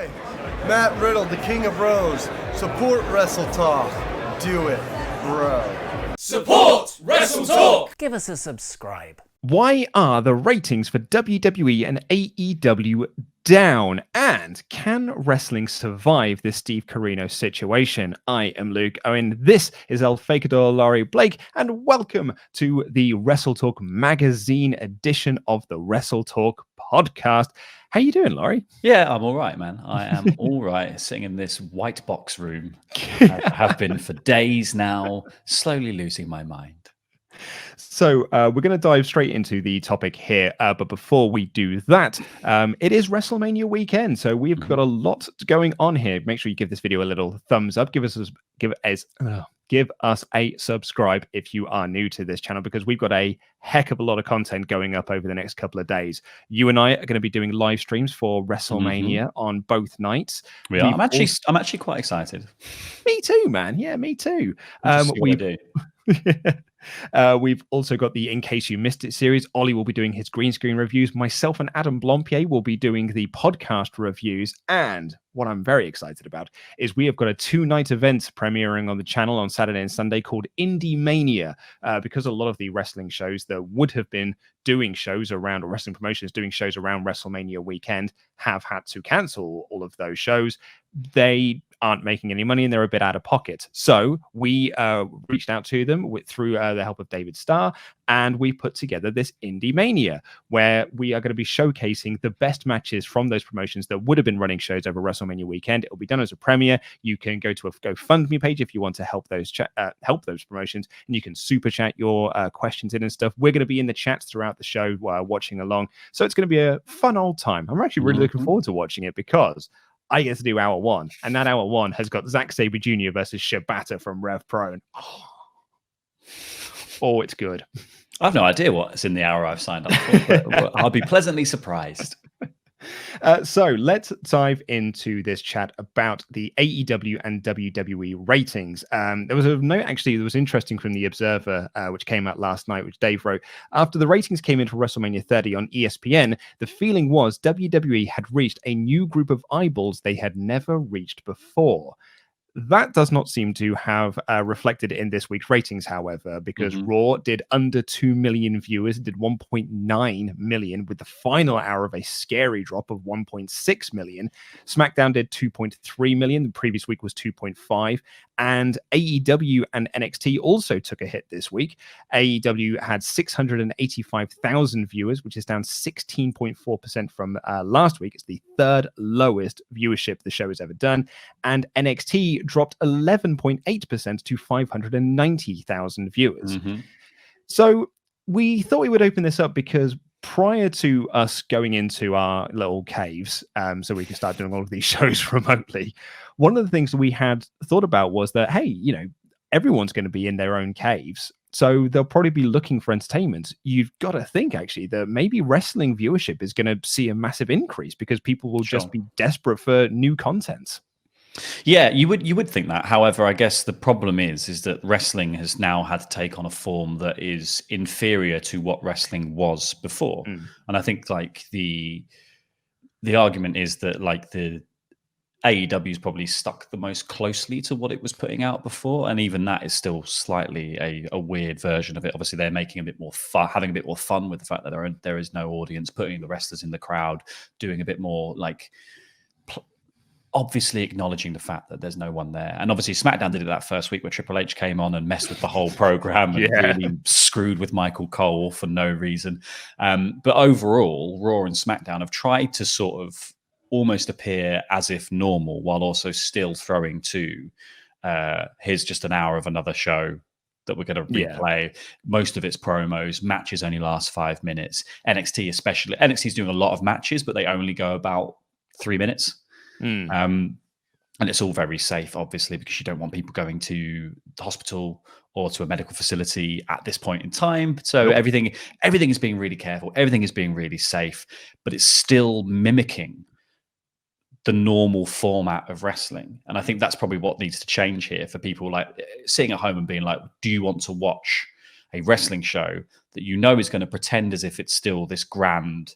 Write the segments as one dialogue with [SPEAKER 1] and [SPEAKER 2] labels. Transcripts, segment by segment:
[SPEAKER 1] Hi, Matt Riddle, the King of Rose. Support WrestleTalk. Do it, bro.
[SPEAKER 2] Support WrestleTalk!
[SPEAKER 3] Give us a subscribe.
[SPEAKER 4] Why are the ratings for WWE and AEW down? And can wrestling survive this Steve Corino situation? I am Luke Owen. This is El Fakador Laurie Blake, and welcome to the WrestleTalk magazine edition of the WrestleTalk podcast. How you doing, Laurie?
[SPEAKER 2] Yeah, I'm all right, man. I am all right, sitting in this white box room. I have been for days now, slowly losing my mind.
[SPEAKER 4] So we're going to dive straight into the topic here. But before we do that, it is WrestleMania weekend. So we've got a lot going on here. Make sure you give this video a little thumbs up. Give us a subscribe if you are new to this channel, because we've got a heck of a lot of content going up over the next couple of days. You and I are going to be doing live streams for WrestleMania on both nights.
[SPEAKER 2] We are. I'm actually quite excited.
[SPEAKER 4] Me too, man. Yeah, me too. We've also got the In Case You Missed It series. Ollie will be doing his green screen reviews. Myself and Adam Blompier will be doing the podcast reviews. And what I'm very excited about is we have got a 2-night event premiering on the channel on Saturday and Sunday called Indie Mania, because a lot of the wrestling shows that would have been doing shows around, or wrestling promotions doing shows around WrestleMania weekend, have had to cancel all of those shows. They aren't making any money and they're a bit out of pocket. So we reached out to them through the help of David Starr, and we put together this Indie Mania, where we are going to be showcasing the best matches from those promotions that would have been running shows over WrestleMania weekend. It will be done as a premiere. You can go to a GoFundMe page if you want to help those promotions, and you can super chat your questions in and stuff. We're going to be in the chats throughout the show watching along. So it's going to be a fun old time. I'm actually really looking forward to watching it, because I get to do hour one, and that hour one has got Zack Sabre Jr. versus Shibata from Rev Pro. Oh, it's good.
[SPEAKER 2] I have no idea what's in the hour I've signed up for, but I'll be pleasantly surprised.
[SPEAKER 4] So let's dive into this chat about the AEW and WWE ratings. There was a note actually that was interesting from the Observer, which came out last night, which Dave wrote. After the ratings came in for WrestleMania 30 on ESPN, the feeling was WWE had reached a new group of eyeballs they had never reached before. That does not seem to have reflected in this week's ratings, however, because Raw did under 2 million viewers, did 1.9 million, with the final hour of a scary drop of 1.6 million. SmackDown did 2.3 million. The previous week was 2.5. And AEW and NXT also took a hit this week. AEW had 685,000 viewers, which is down 16.4% from last week. It's the third lowest viewership the show has ever done. And NXT dropped 11.8% to 590,000 viewers. So we thought we would open this up because prior to us going into our little caves, so we can start doing all of these shows remotely, one of the things that we had thought about was that, hey, everyone's going to be in their own caves, so they'll probably be looking for entertainment. You've got to think, actually, that maybe wrestling viewership is going to see a massive increase because people will just be desperate for new content.
[SPEAKER 2] Yeah, you would think that. However, I guess the problem is that wrestling has now had to take on a form that is inferior to what wrestling was before. And I think like the argument is that like the AEW is probably stuck the most closely to what it was putting out before, and even that is still slightly a weird version of it. Obviously, they're making a bit more fun, having a bit more fun with the fact that there is no audience, putting the wrestlers in the crowd, doing a bit more like obviously acknowledging the fact that there's no one there. And obviously SmackDown did it that first week where Triple H came on and messed with the whole program and really screwed with Michael Cole for no reason. But overall, Raw and SmackDown have tried to sort of almost appear as if normal while also still throwing to here's just an hour of another show that we're going to replay. Most of its promos, matches only last 5 minutes. NXT especially. NXT's doing a lot of matches, but they only go about 3 minutes. And it's all very safe, obviously, because you don't want people going to the hospital or to a medical facility at this point in time. So everything is being really careful. Everything is being really safe, but it's still mimicking the normal format of wrestling. And I think that's probably what needs to change here for people like sitting at home and being like, do you want to watch a wrestling show that you know is going to pretend as if it's still this grand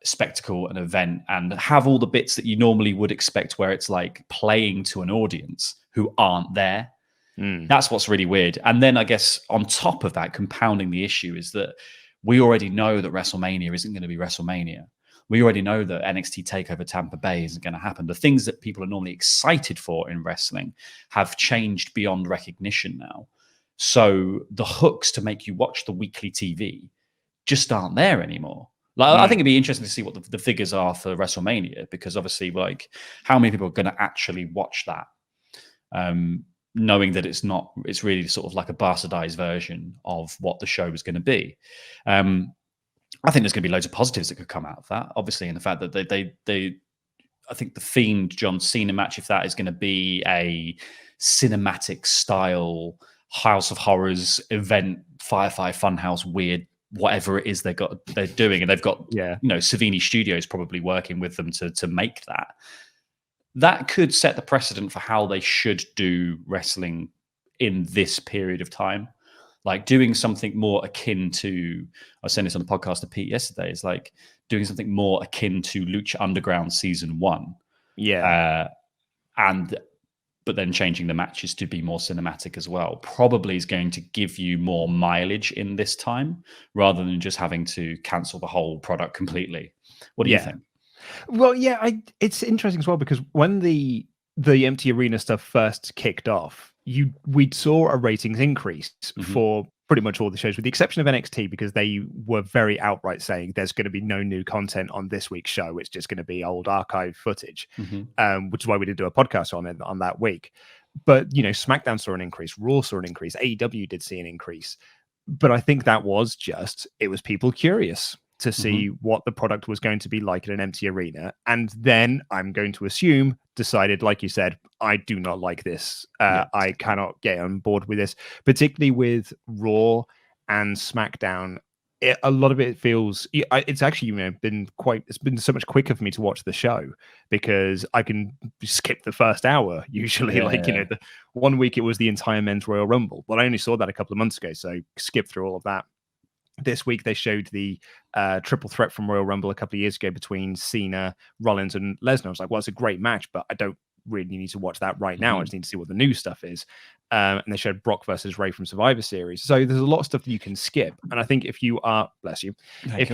[SPEAKER 2] spectacle and event and have all the bits that you normally would expect, where it's like playing to an audience who aren't there. That's what's really weird. And then I guess on top of that, compounding the issue is that we already know that WrestleMania isn't going to be WrestleMania. We already know that NXT TakeOver Tampa Bay isn't going to happen. The things that people are normally excited for in wrestling have changed beyond recognition now. So the hooks to make you watch the weekly TV just aren't there anymore. Like, I think it'd be interesting to see what the figures are for WrestleMania, because obviously, like, how many people are going to actually watch that, knowing that it's really sort of like a bastardized version of what the show was going to be. I think there's going to be loads of positives that could come out of that, obviously, in the fact that I think the Fiend John Cena match, if that is going to be a cinematic style House of Horrors event, Firefly Funhouse, weird, whatever it is they're doing, and they've got Savini Studios probably working with them to make that. That could set the precedent for how they should do wrestling in this period of time. Like doing something more akin to, I was saying this on the podcast to Pete yesterday, is like doing something more akin to Lucha Underground season 1. Yeah. But then changing the matches to be more cinematic as well, probably is going to give you more mileage in this time, rather than just having to cancel the whole product completely. What do you think?
[SPEAKER 4] Well, yeah, it's interesting as well, because when the empty arena stuff first kicked off, we saw a ratings increase for pretty much all the shows, with the exception of NXT, because they were very outright saying there's going to be no new content on this week's show. It's just going to be old archive footage, which is why we did do a podcast on that week. But, SmackDown saw an increase, Raw saw an increase, AEW did see an increase. But I think that was it was people curious to see what the product was going to be like in an empty arena. And then I'm going to assume decided, like you said, I do not like this. I cannot get on board with this, particularly with Raw and SmackDown. A lot of it feels, it's actually it's been so much quicker for me to watch the show, because I can skip the first hour usually. The one week it was the entire men's Royal Rumble. Well, I only saw that a couple of months ago, so skip through all of that. This week they showed the triple threat from Royal Rumble a couple of years ago between Cena, Rollins, and Lesnar. I was like, well, it's a great match, but I don't really need to watch that right now. I just need to see what the new stuff is. And they showed Brock versus Ray from Survivor Series. So there's a lot of stuff that you can skip. And I think if you are, bless you, if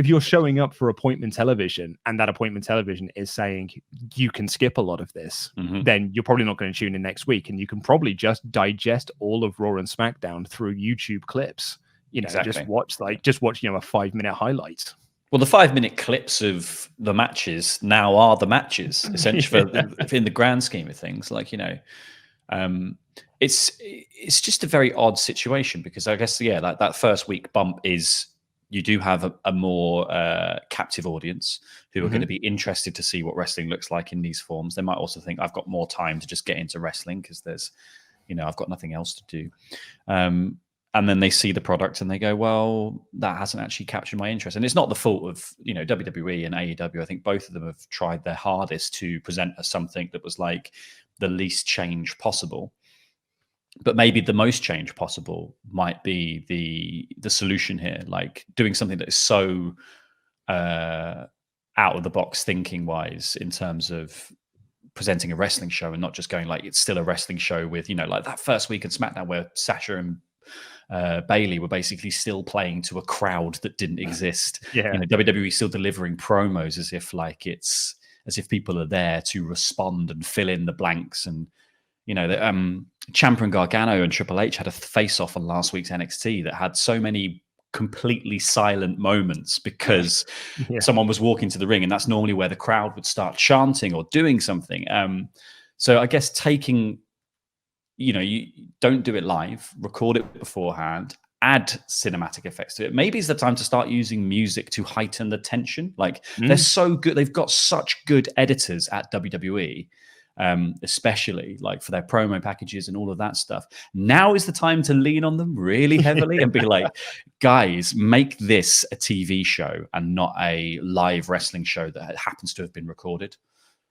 [SPEAKER 4] you're showing up for appointment television, and that appointment television is saying you can skip a lot of this, then you're probably not going to tune in next week. And you can probably just digest all of Raw and SmackDown through YouTube clips. Just watch a 5-minute highlight.
[SPEAKER 2] Well, the 5-minute clips of the matches now are the matches, essentially, in the grand scheme of things. It's just a very odd situation, because I guess, like that first week bump is, you do have a more captive audience who are going to be interested to see what wrestling looks like in these forms. They might also think, I've got more time to just get into wrestling because there's, I've got nothing else to do. And then they see the product and they go, well, that hasn't actually captured my interest. And it's not the fault of, WWE and AEW. I think both of them have tried their hardest to present as something that was like the least change possible. But maybe the most change possible might be the solution here, like doing something that is so out of the box thinking wise in terms of presenting a wrestling show, and not just going like it's still a wrestling show with, like that first week in SmackDown where Sasha and Bailey were basically still playing to a crowd that didn't exist. WWE still delivering promos as if people are there to respond and fill in the blanks. And Ciampa and Gargano and Triple H had a face-off on last week's NXT that had so many completely silent moments because someone was walking to the ring, and that's normally where the crowd would start chanting or doing something. So I guess taking, you don't do it live, record it beforehand, add cinematic effects to it. Maybe it's the time to start using music to heighten the tension. They're so good. They've got such good editors at WWE. Especially like for their promo packages and all of that stuff. Now is the time to lean on them really heavily and be like, guys, make this a TV show and not a live wrestling show that happens to have been recorded.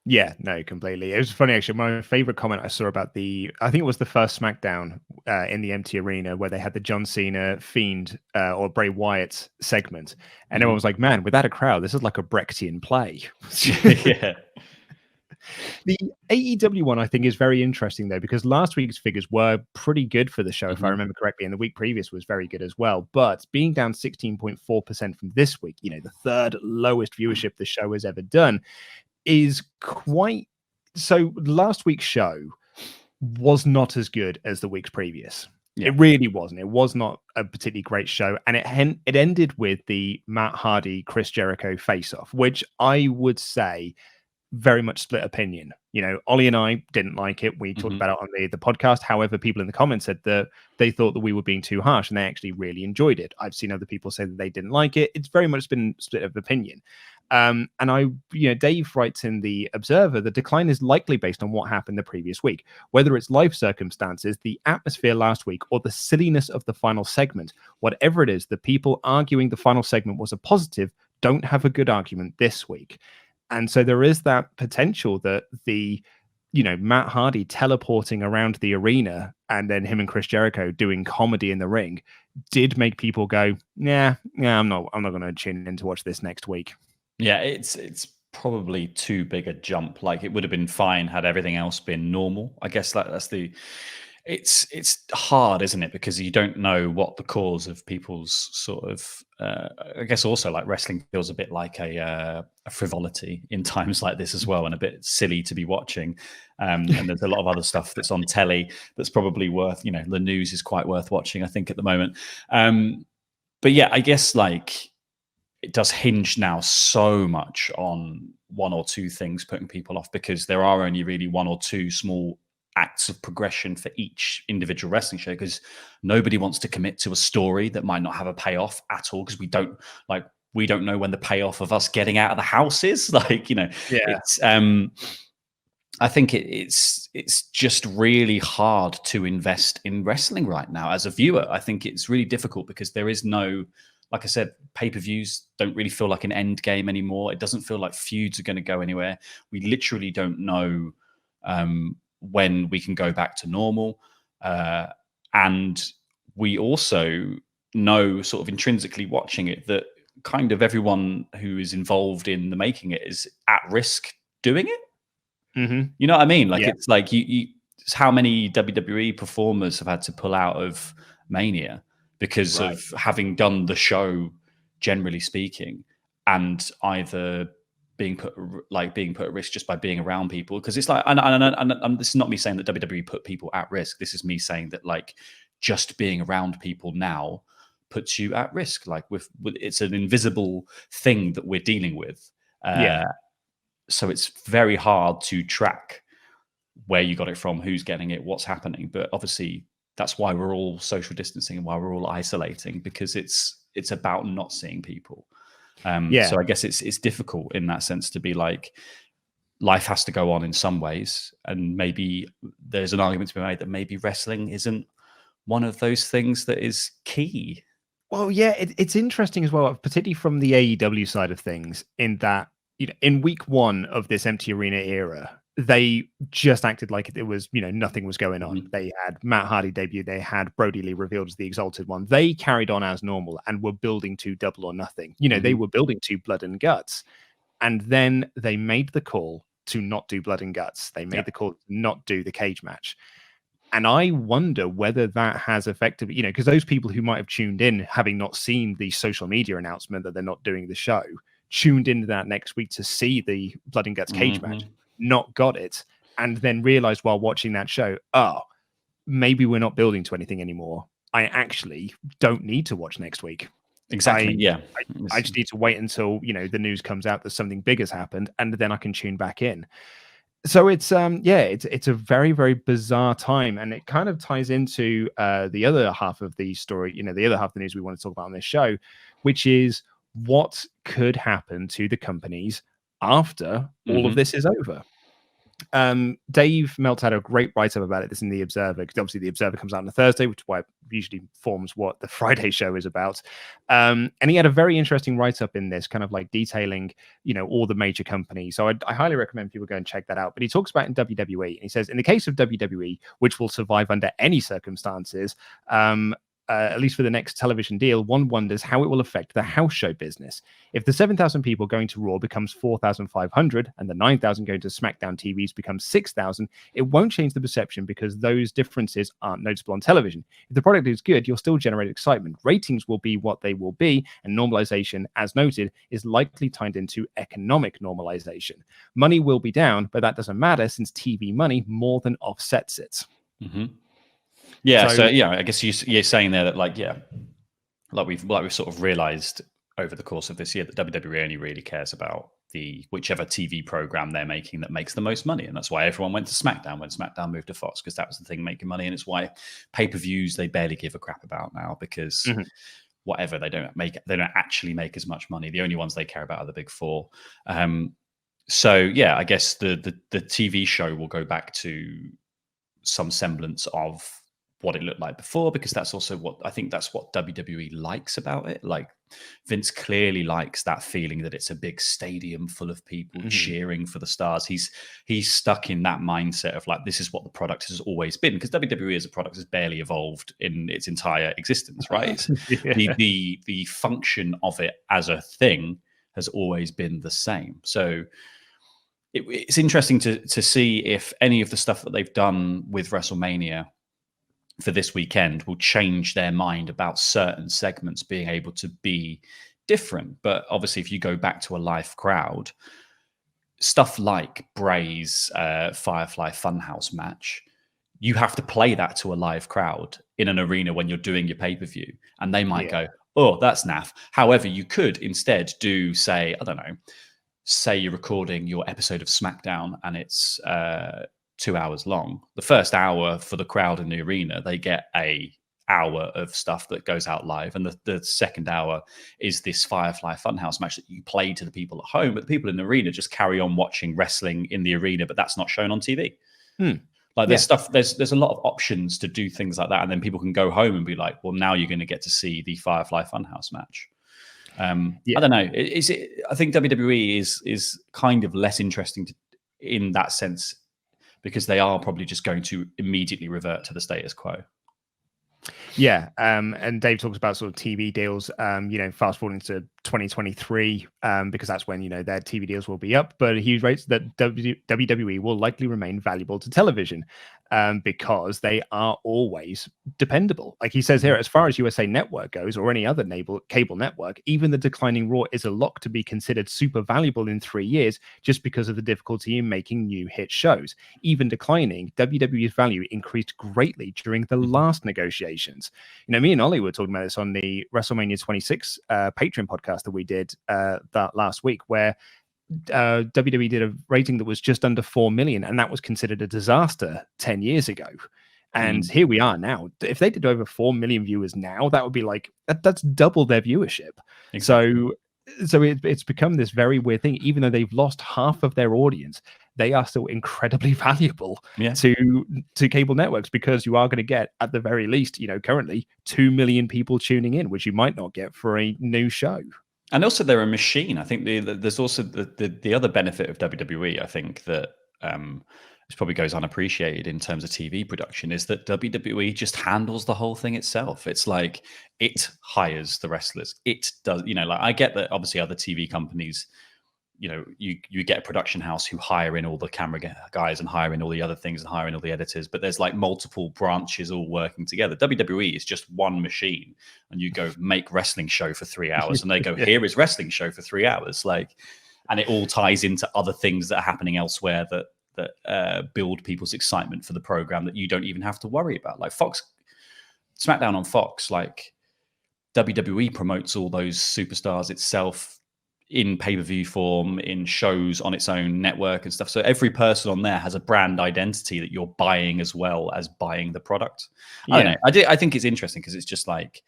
[SPEAKER 4] Yeah, no, completely. It was funny actually. My favorite comment I saw about I think it was the first SmackDown in the empty arena where they had the John Cena Fiend or Bray Wyatt segment, and everyone was like, "Man, without a crowd, this is like a Brechtian play."
[SPEAKER 2] Yeah.
[SPEAKER 4] The AEW one I think is very interesting though, because last week's figures were pretty good for the show, if I remember correctly, and the week previous was very good as well. But being down 16.4% from this week, the third lowest viewership the show has ever done, is quite so. Last week's show was not as good as the weeks previous.
[SPEAKER 2] Yeah.
[SPEAKER 4] It really wasn't. It was not a particularly great show, and it ended with the Matt Hardy Chris Jericho face-off, which I would say very much split opinion. Ollie and I didn't like it. We talked about it on the podcast. However, people in the comments said that they thought that we were being too harsh, and they actually really enjoyed it. I've seen other people say that they didn't like it. It's very much been split of opinion. And Dave writes in the Observer, the decline is likely based on what happened the previous week, whether it's life circumstances, the atmosphere last week, or the silliness of the final segment. Whatever it is, the people arguing the final segment was a positive don't have a good argument this week. And so there is that potential that the Matt Hardy teleporting around the arena and then him and Chris Jericho doing comedy in the ring did make people go, I'm not going to tune in to watch this next week.
[SPEAKER 2] Yeah, it's probably too big a jump. Like, it would have been fine had everything else been normal. I guess that's it's hard, isn't it? Because you don't know what the cause of people's sort of I guess also, like, wrestling feels a bit like a frivolity in times like this as well, and a bit silly to be watching. And there's a lot of other stuff that's on telly that's probably worth, the news is quite worth watching, I think, at the moment. But yeah, I guess, like, it does hinge now so much on one or two things putting people off, because there are only really one or two small acts of progression for each individual wrestling show, because nobody wants to commit to a story that might not have a payoff at all, because we don't know when the payoff of us getting out of the house is. It's I think it's just really hard to invest in wrestling right now as a viewer. I think it's really difficult because there is no, like I said, pay-per-views don't really feel like an end game anymore. It doesn't feel like feuds are going to go anywhere. We literally don't know when we can go back to normal. And we also know, sort of intrinsically watching it, that kind of everyone who is involved in the making it is at risk doing it. You know what I mean? Like, it's like it's how many WWE performers have had to pull out of Mania because of having done the show, generally speaking, and either being put at risk just by being around people. Because it's like, and this is not me saying that WWE put people at risk. This is me saying that, like, just being around people now puts you at risk. Like, with it's an invisible thing that we're dealing with. So it's very hard to track where you got it from, who's getting it, what's happening. But obviously, that's why we're all social distancing and why we're all isolating, because it's about not seeing people. So I guess it's difficult in that sense to be like, life has to go on in some ways, and maybe there's an argument to be made that maybe wrestling isn't one of those things that is key.
[SPEAKER 4] Well, yeah, it's interesting as well, particularly from the AEW side of things, in that, in week one of this empty arena era, they just acted like it was, nothing was going on. They had Matt Hardy debut. They had Brody Lee revealed as the Exalted One. They carried on as normal and were building to Double or Nothing. They were building to Blood and Guts. And then they made the call to not do Blood and Guts. They made the call to not do the cage match. And I wonder whether that has affected, because those people who might have tuned in, having not seen the social media announcement that they're not doing the show, tuned into that next week to see the Blood and Guts cage match, not got it, and then realized while watching that show, maybe we're not building to anything anymore. I actually don't need to watch next week.
[SPEAKER 2] Exactly.
[SPEAKER 4] I just need to wait until the news comes out that something big has happened, and then I can tune back in. So it's it's a very, very bizarre time, and it kind of ties into the other half of the story, the other half of the news we want to talk about on this show, which is what could happen to the companies after all of this is over. Dave Meltz had a great write-up about it. This in the Observer, because obviously the Observer comes out on a Thursday, which is why it usually forms what the Friday show is about. And he had a very interesting write-up in this, kind of like detailing, all the major companies. So I highly recommend people go and check that out. But he talks about in WWE, and he says, in the case of WWE, which will survive under any circumstances, at least for the next television deal, one wonders how it will affect the house show business. If the 7,000 people going to Raw becomes 4,500 and the 9,000 going to SmackDown TVs becomes 6,000, it won't change the perception because those differences aren't noticeable on television. If the product is good, you'll still generate excitement. Ratings will be what they will be, and normalization, as noted, is likely tied into economic normalization. Money will be down, but that doesn't matter since TV money more than offsets it.
[SPEAKER 2] Mm-hmm. Yeah, so I guess you're saying there that like we've sort of realized over the course of this year that WWE only really cares about whichever TV program they're making that makes the most money, and that's why everyone went to SmackDown when SmackDown moved to Fox, because that was the thing making money, and it's why pay-per-views they barely give a crap about now, because whatever they don't actually make as much money. The only ones they care about are the big four. So yeah, I guess the TV show will go back to some semblance of what it looked like before, because that's also what WWE likes about it. Like Vince clearly likes that feeling that it's a big stadium full of people cheering for the stars. He's stuck in that mindset of like, this is what the product has always been, because WWE as a product has barely evolved in its entire existence, right? The function of it as a thing has always been the same. So it's interesting to see if any of the stuff that they've done with WrestleMania for this weekend will change their mind about certain segments being able to be different. But obviously, if you go back to a live crowd, stuff like Bray's Firefly Funhouse match, you have to play that to a live crowd in an arena when you're doing your pay-per-view, and they might go, oh, that's naff. However, you could instead do, say, I don't know, say you're recording your episode of SmackDown and it's 2 hours long. The first hour for the crowd in the arena, they get a hour of stuff that goes out live, and the second hour is this Firefly Funhouse match that you play to the people at home, but the people in the arena just carry on watching wrestling in the arena, but that's not shown on TV. Like there's stuff, there's a lot of options to do things like that, and then people can go home and be like, well, now you're going to get to see the Firefly Funhouse match. I don't know. I think WWE is kind of less interesting in that sense, because they are probably just going to immediately revert to the status quo.
[SPEAKER 4] Yeah, and Dave talks about sort of TV deals, fast forwarding to 2023, because that's when, their TV deals will be up. But he rates that WWE will likely remain valuable to television because they are always dependable. Like he says here, as far as USA Network goes, or any other cable network, even the declining Raw is a lock to be considered super valuable in 3 years, just because of the difficulty in making new hit shows. Even declining, WWE's value increased greatly during the last negotiations. Me and Ollie were talking about this on the WrestleMania 26 Patreon podcast that we did that last week, where WWE did a rating that was just under 4 million, and that was considered a disaster 10 years ago. And here we are now. If they did over 4 million viewers now, that would be like that's double their viewership. Exactly. So it's become this very weird thing. Even though they've lost half of their audience, they are still incredibly valuable to cable networks, because you are going to get, at the very least, currently 2 million people tuning in, which you might not get for a new show.
[SPEAKER 2] And also, they're a machine. I think there's also the other benefit of WWE, I think, that this probably goes unappreciated in terms of TV production, is that WWE just handles the whole thing itself. It's like it hires the wrestlers. It does, like I get that obviously other TV companies, you get a production house who hire in all the camera guys and hire in all the other things and hire in all the editors, but there's like multiple branches all working together. WWE is just one machine, and you go make wrestling show for 3 hours and they go, here is wrestling show for 3 hours. And it all ties into other things that are happening elsewhere that build people's excitement for the program that you don't even have to worry about. Like SmackDown on Fox, like WWE promotes all those superstars itself in pay-per-view form, in shows on its own network and stuff. So every person on there has a brand identity that you're buying as well as buying the product. I don't know. I think it's interesting because it's just like,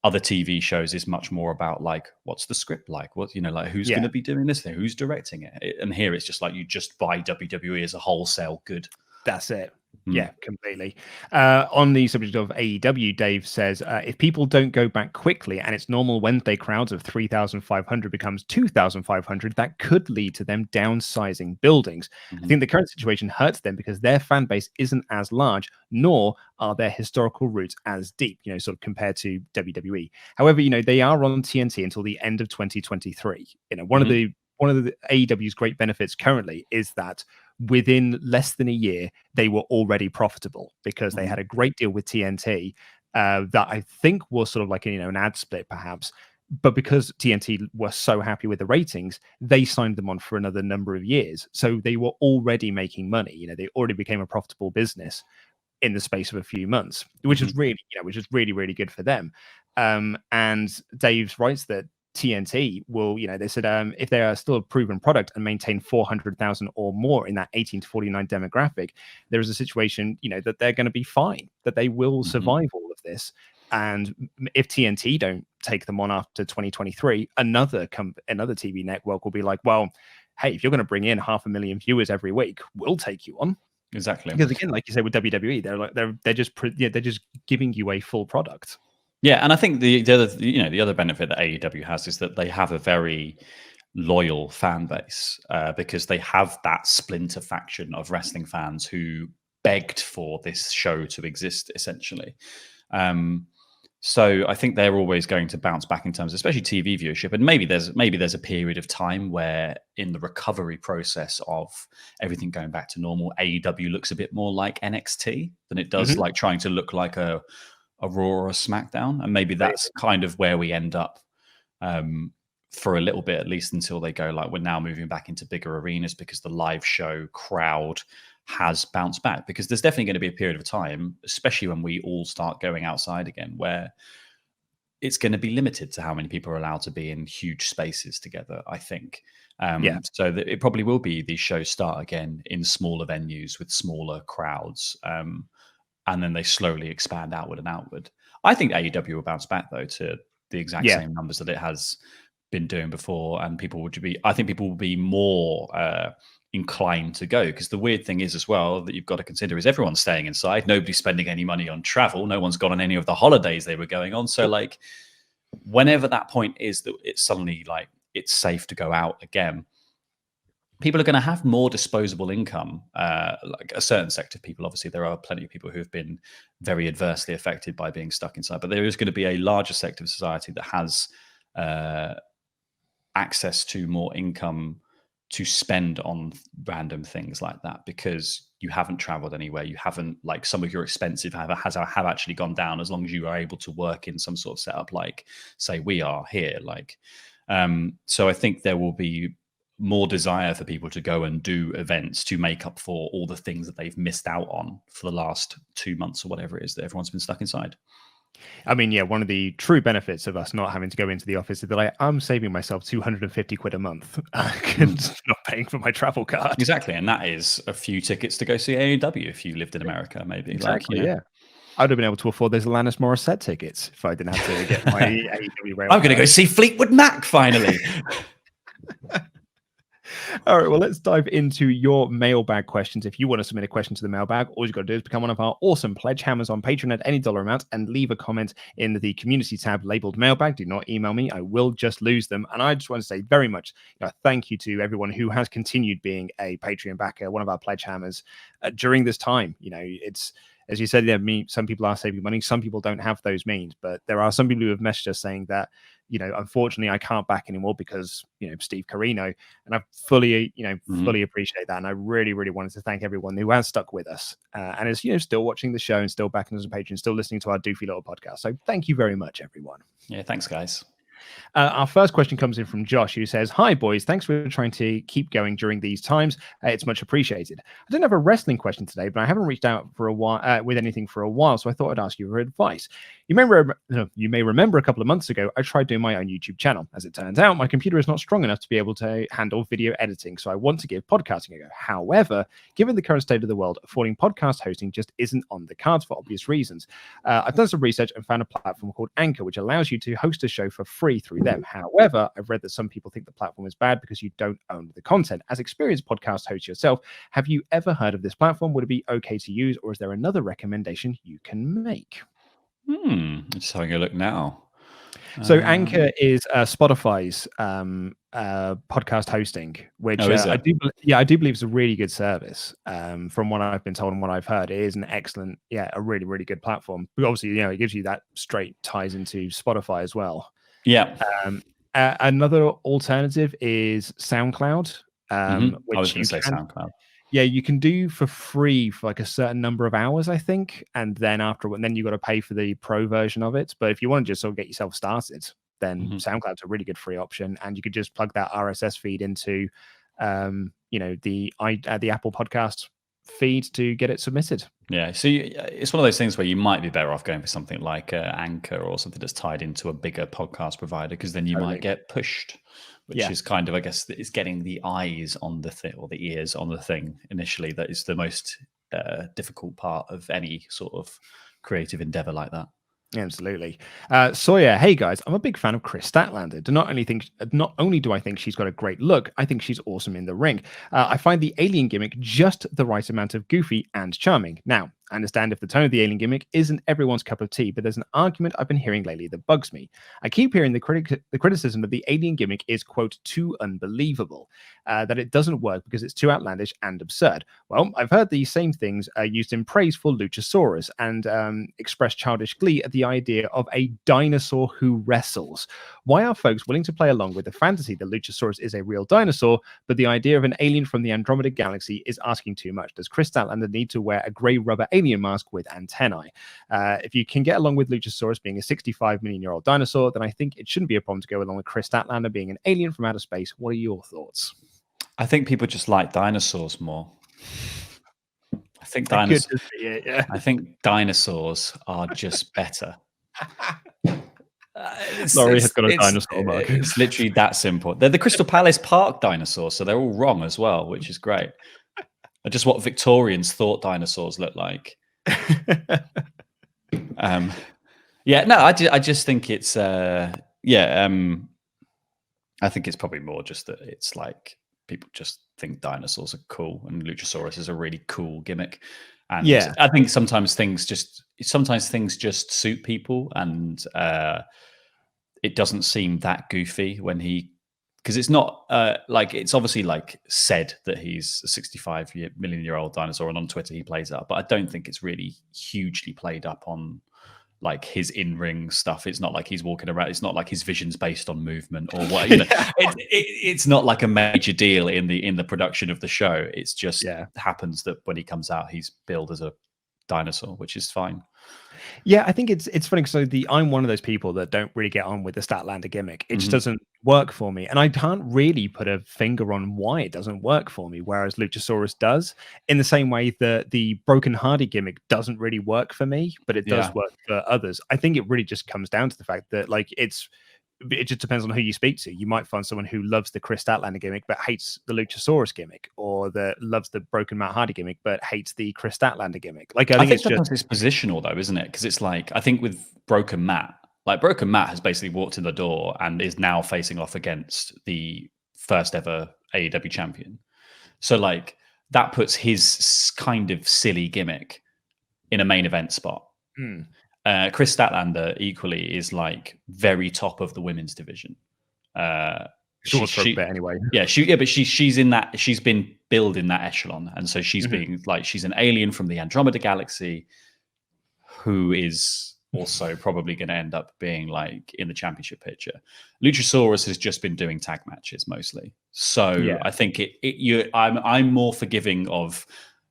[SPEAKER 2] other TV shows is much more about like, what's the script like? What, like who's going to be doing this thing? Who's directing it? And here it's just like you just buy WWE as a wholesale good.
[SPEAKER 4] That's it. Yeah, completely. On the subject of AEW, Dave says, if people don't go back quickly and its normal Wednesday crowds of 3,500 becomes 2,500, that could lead to them downsizing buildings. I think the current situation hurts them because their fan base isn't as large, nor are their historical roots as deep, sort of compared to WWE. However, they are on TNT until the end of 2023. One of the AEW's great benefits currently is that within less than a year, they were already profitable because they had a great deal with TNT that I think was sort of like, an ad split perhaps. But because TNT were so happy with the ratings, they signed them on for another number of years. So they were already making money. They already became a profitable business in the space of a few months, which is really, really good for them. And Dave writes that TNT will, they said if they are still a proven product and maintain 400,000 or more in that 18 to 49 demographic, there is a situation, that they're going to be fine, that they will survive all of this. And if TNT don't take them on after 2023, another TV network will be like, well, hey, if you're going to bring in 500,000 viewers every week, we'll take you on.
[SPEAKER 2] Exactly.
[SPEAKER 4] Because again, like you said with WWE, they're just giving you a full product.
[SPEAKER 2] Yeah, and I think the other benefit that AEW has is that they have a very loyal fan base because they have that splinter faction of wrestling fans who begged for this show to exist, essentially. So I think they're always going to bounce back in terms of especially TV viewership. And maybe there's a period of time where in the recovery process of everything going back to normal, AEW looks a bit more like NXT than it does like trying to look like a Raw or a SmackDown. And maybe that's kind of where we end up for a little bit, at least until they go like, we're now moving back into bigger arenas because the live show crowd has bounced back. Because there's definitely going to be a period of time, especially when we all start going outside again, where it's going to be limited to how many people are allowed to be in huge spaces together, I think. So that it probably will be these shows start again in smaller venues with smaller crowds. And then they slowly expand outward and outward. I think AEW will bounce back though to the exact same numbers that it has been doing before, and I think people will be more inclined to go, because the weird thing is as well that you've got to consider is everyone's staying inside. Nobody's spending any money on travel. No one's gone on any of the holidays they were going on. So like whenever that point is that it's suddenly like it's safe to go out again, people are going to have more disposable income, like a certain sector of people. Obviously, there are plenty of people who have been very adversely affected by being stuck inside, but there is going to be a larger sector of society that has access to more income to spend on random things like that, because you haven't traveled anywhere. You haven't, like, some of your expenses have actually gone down as long as you are able to work in some sort of setup, like, say, we are here. Like, so I think there will be more desire for people to go and do events to make up for all the things that they've missed out on for the last 2 months or whatever it is that everyone's been stuck inside.
[SPEAKER 4] I mean, yeah, one of the true benefits of us not having to go into the office is that I'm saving myself 250 quid a month and not paying for my travel card.
[SPEAKER 2] Exactly. And that is a few tickets to go see AEW if you lived in America, maybe.
[SPEAKER 4] Exactly,
[SPEAKER 2] like,
[SPEAKER 4] yeah. I'd have been able to afford those Alanis Morissette tickets if I didn't have to get my AEW rail.
[SPEAKER 2] I'm going to go see Fleetwood Mac finally.
[SPEAKER 4] All right, well, let's dive into your mailbag questions. If you want to submit a question to the mailbag, all you've got to do is become one of our awesome pledge hammers on Patreon at any dollar amount and leave a comment in the community tab labeled mailbag. Do not email me. I will just lose them. And I just want to say very much thank you to everyone who has continued being a Patreon backer, one of our pledge hammers during this time. It's, as you said, some people are saving money. Some people don't have those means, but there are some people who have messaged us saying that, unfortunately, I can't back anymore because, Steve Carino, and I fully appreciate that. And I really, really wanted to thank everyone who has stuck with us and is, still watching the show and still backing us as a patron, still listening to our doofy little podcast. So thank you very much, everyone.
[SPEAKER 2] Yeah, thanks, guys.
[SPEAKER 4] Our first question comes in from Josh, who says, "Hi, boys. Thanks for trying to keep going during these times. It's much appreciated. I don't have a wrestling question today, but I haven't reached out for a while with anything for a while, so I thought I'd ask you for advice. You may remember a couple of months ago, I tried doing my own YouTube channel. As it turns out, my computer is not strong enough to be able to handle video editing, so I want to give podcasting a go. However, given the current state of the world, affording podcast hosting just isn't on the cards for obvious reasons. I've done some research and found a platform called Anchor, which allows you to host a show for free through them. However, I've read that some people think the platform is bad because you don't own the content. As experienced podcast host yourself, have you ever heard of this platform? Would it be okay to use, or is there another recommendation you can make?"
[SPEAKER 2] Just having a look now.
[SPEAKER 4] So Anchor is Spotify's podcast hosting, which I do believe is a really good service. From what I've been told and what I've heard, it is an excellent, a really, really good platform. But obviously, it gives you that straight ties into Spotify as well.
[SPEAKER 2] Yeah.
[SPEAKER 4] Another alternative is SoundCloud. Which
[SPEAKER 2] I was going to say SoundCloud.
[SPEAKER 4] Yeah, you can do for free for like a certain number of hours, I think, and then then you got to pay for the pro version of it. But if you want to just sort of get yourself started, then SoundCloud's a really good free option, and you could just plug that RSS feed into, the Apple Podcast feed to get it submitted.
[SPEAKER 2] Yeah, so it's one of those things where you might be better off going for something like Anchor or something that's tied into a bigger podcast provider, because then you might get pushed. Which is kind of, I guess, it's getting the eyes on the thing or the ears on the thing initially that is the most difficult part of any sort of creative endeavor like that.
[SPEAKER 4] Absolutely. Sawyer, hey guys, I'm a big fan of Chris Statlander. Not only do I think she's got a great look, I think she's awesome in the ring. I find the alien gimmick just the right amount of goofy and charming. Now, I understand if the tone of the alien gimmick isn't everyone's cup of tea, but there's an argument I've been hearing lately that bugs me. I keep hearing the criticism of the alien gimmick is, quote, too unbelievable, that it doesn't work because it's too outlandish and absurd. Well, I've heard these same things used in praise for Luchasaurus and expressed childish glee at the idea of a dinosaur who wrestles. Why are folks willing to play along with the fantasy that Luchasaurus is a real dinosaur, but the idea of an alien from the Andromeda Galaxy is asking too much? Does Chris Statlander need to wear a grey rubber alien mask with antennae? If you can get along with Luchasaurus being a 65 million year old dinosaur, then I think it shouldn't be a problem to go along with Chris Statlander being an alien from outer space. What are your thoughts?
[SPEAKER 2] I think people just like dinosaurs more. I think dinosaurs are just better.
[SPEAKER 4] Laurie has got a dinosaur mug.
[SPEAKER 2] It's literally that simple. They're the Crystal Palace Park dinosaurs, so they're all wrong as well, which is great. Just what Victorians thought dinosaurs looked like. I just think it's I think it's probably more just that it's like people just think dinosaurs are cool, and Luchasaurus is a really cool gimmick. And I think sometimes things just suit people, and it doesn't seem that goofy when because it's not it's obviously like said that he's a 65 million year old dinosaur, and on Twitter he plays it up, but I don't think it's really hugely played up on like his in-ring stuff. It's not like he's walking around. It's not like his vision's based on movement or what. It's not like a major deal in the production of the show. It's just happens that when he comes out, he's billed as a dinosaur, which is fine.
[SPEAKER 4] Yeah, I think it's funny. So I'm one of those people that don't really get on with the Statlander gimmick. It just doesn't work for me, and I can't really put a finger on why it doesn't work for me. Whereas Luchasaurus does, in the same way that the Broken Hardy gimmick doesn't really work for me, but it does work for others. I think it really just comes down to the fact that it just depends on who you speak to. You might find someone who loves the Chris Statlander gimmick but hates the Luchasaurus gimmick, or that loves the Broken Matt Hardy gimmick but hates the Chris Statlander gimmick. I think it's
[SPEAKER 2] positional though, isn't it? Because it's like, I think with Broken Matt has basically walked in the door and is now facing off against the first ever AEW champion. So like that puts his kind of silly gimmick in a main event spot. Chris Statlander equally is like very top of the women's division.
[SPEAKER 4] Anyway.
[SPEAKER 2] But she's in that. She's been billed in that echelon, and so she's being like, she's an alien from the Andromeda Galaxy, who is also probably going to end up being like in the championship picture. Luchasaurus has just been doing tag matches mostly, so I think I'm more forgiving of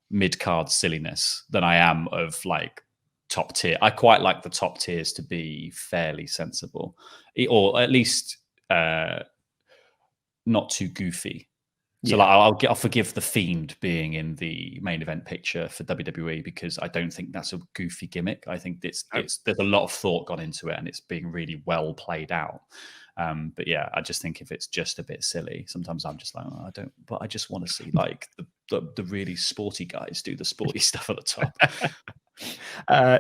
[SPEAKER 2] mid-card silliness than I am of like top tier. I quite like the top tiers to be fairly sensible, or at least not too goofy. So like, I'll forgive the Fiend being in the main event picture for WWE because I don't think that's a goofy gimmick. I think there's a lot of thought gone into it and it's being really well played out. But yeah, I just think if it's just a bit silly, sometimes I'm just like, oh, I just want to see like the really sporty guys do the sporty stuff at the top.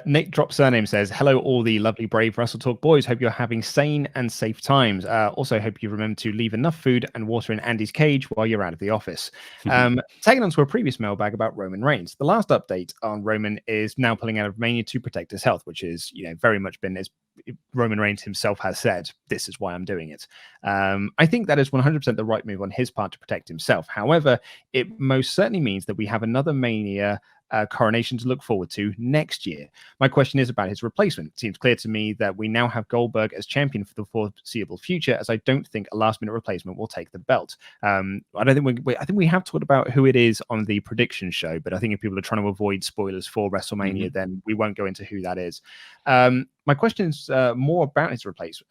[SPEAKER 4] Nick Drop Surname says, hello, all the lovely, brave WrestleTalk boys. Hope you're having sane and safe times. Also, hope you remember to leave enough food and water in Andy's cage while you're out of the office. Tagging on to a previous mailbag about Roman Reigns. The last update on Roman is now pulling out of Mania to protect his health, which is, very much been, as Roman Reigns himself has said, this is why I'm doing it. I think that is 100% the right move on his part to protect himself. However, it most certainly means that we have another Mania coronation to look forward to next year. My question is about his replacement. It seems clear to me that we now have Goldberg as champion for the foreseeable future, as I don't think a last-minute replacement will take the belt. I think we have talked about who it is on the prediction show, but I think if people are trying to avoid spoilers for WrestleMania, then we won't go into who that is. My question is more about his replacement.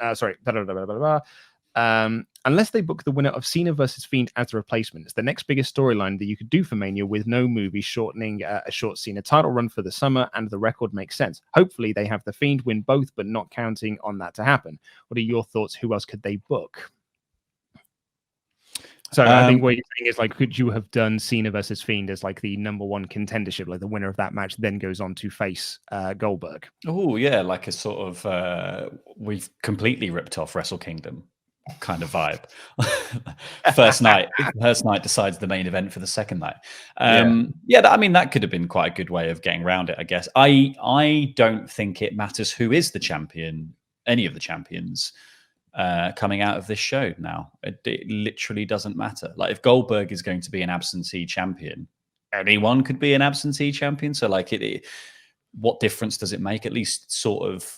[SPEAKER 4] Unless they book the winner of Cena versus Fiend as the replacement, it's the next biggest storyline that you could do for Mania with no movie shortening a short Cena title run for the summer, and the record makes sense. Hopefully they have the Fiend win both, but not counting on that to happen. What are your thoughts? Who else could they book? So I think what you're saying is, like, could you have done Cena versus Fiend as like the number one contendership, like the winner of that match then goes on to face Goldberg?
[SPEAKER 2] Oh yeah, like a sort of we've completely ripped off Wrestle Kingdom kind of vibe. first night decides the main event for the second night. That could have been quite a good way of getting around it, I guess. I don't think it matters who is the champion, any of the champions coming out of this show now. It literally doesn't matter. Like, if Goldberg is going to be an absentee champion, anyone could be an absentee champion. So like, what difference does it make? At least sort of